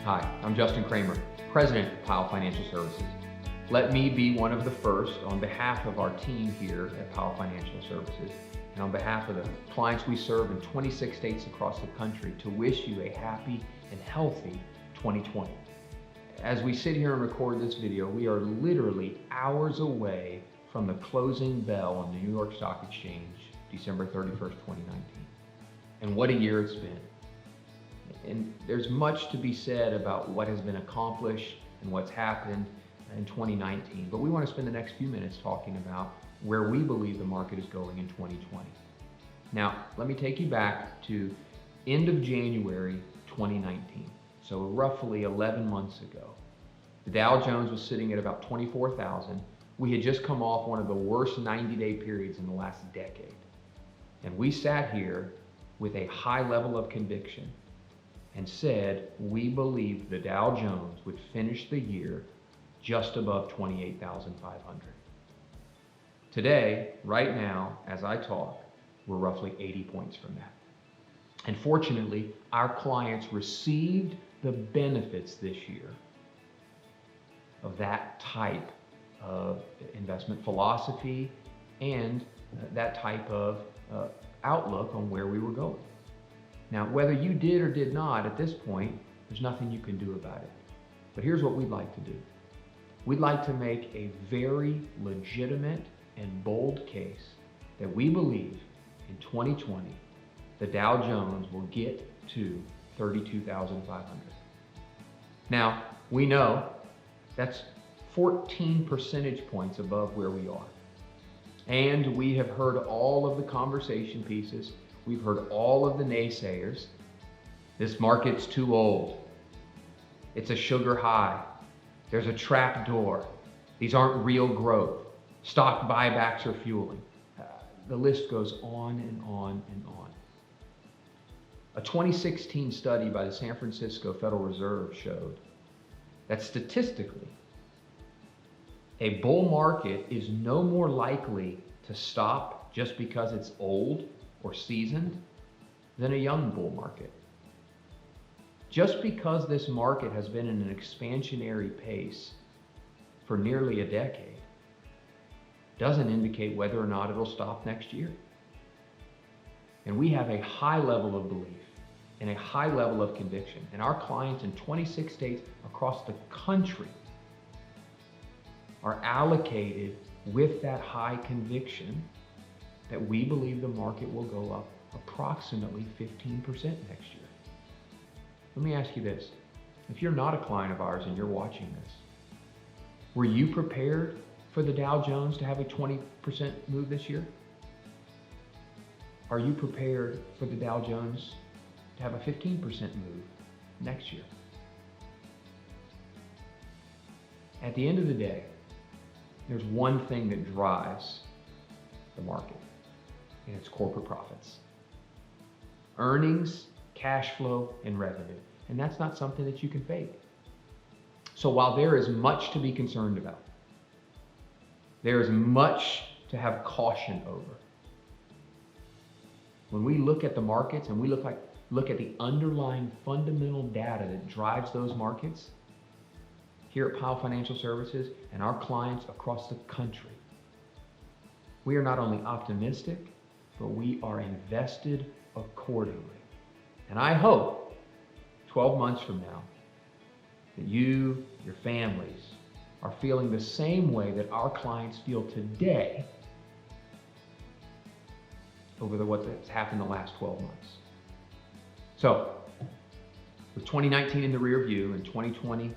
Hi, I'm Justin Kramer, President of Powell Financial Services. Let me be one of the first on behalf of our team here at Powell Financial Services and on behalf of the clients we serve in 26 states across the country to wish you a happy and healthy 2020. As we sit here and record this video, we are literally hours away from the closing bell on the New York Stock Exchange, December 31st, 2019. And what a year it's been. And there's much to be said about what has been accomplished and what's happened in 2019, but we want to spend the next few minutes talking about where we believe the market is going in 2020. Now, let me take you back to end of January 2019, so roughly 11 months ago. The Dow Jones was sitting at about 24,000. We had just come off one of the worst 90-day periods in the last decade. And we sat here with a high level of conviction and said we believed the Dow Jones would finish the year just above 28,500. Today, right now, as I talk, we're roughly 80 points from that. And fortunately, our clients received the benefits this year of that type of investment philosophy and that type of outlook on where we were going. Now, whether you did or did not, at this point, there's nothing you can do about it. But here's what we'd like to do. We'd like to make a very legitimate and bold case that we believe in 2020, the Dow Jones will get to 32,500. Now, we know that's 14 percentage points above where we are. And we have heard all of the conversation pieces. We've heard all of the naysayers. This market's too old. It's a sugar high. There's a trap door. These aren't real growth. Stock buybacks are fueling. The list goes on and on and on. A 2016 study by the San Francisco Federal Reserve showed that statistically, a bull market is no more likely to stop just because it's old or seasoned than a young bull market. Just because this market has been in an expansionary pace for nearly a decade doesn't indicate whether or not it'll stop next year. And we have a high level of belief and a high level of conviction. And our clients in 26 states across the country are allocated with that high conviction that we believe the market will go up approximately 15% next year. Let me ask you this. If you're not a client of ours and you're watching this, were you prepared for the Dow Jones to have a 20% move this year? Are you prepared for the Dow Jones to have a 15% move next year? At the end of the day, there's one thing that drives the market, and it's corporate profits. Earnings, cash flow, and revenue. And that's not something that you can fake. So while there is much to be concerned about, there is much to have caution over. When we look at the markets and we look at the underlying fundamental data that drives those markets, here at Powell Financial Services and our clients across the country, we are not only optimistic, but we are invested accordingly. And I hope 12 months from now that you, your families, are feeling the same way that our clients feel today over what's happened the last 12 months. So, with 2019 in the rear view and 2020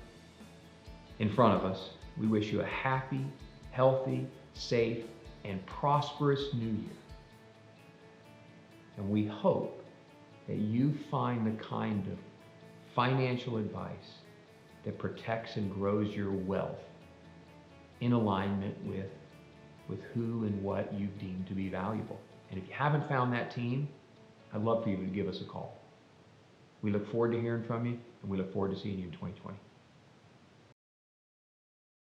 in front of us, we wish you a happy, healthy, safe, and prosperous new year. And we hope that you find the kind of financial advice that protects and grows your wealth in alignment with who and what you've deemed to be valuable. And if you haven't found that team, I'd love for you to give us a call. We look forward to hearing from you, and we look forward to seeing you in 2020.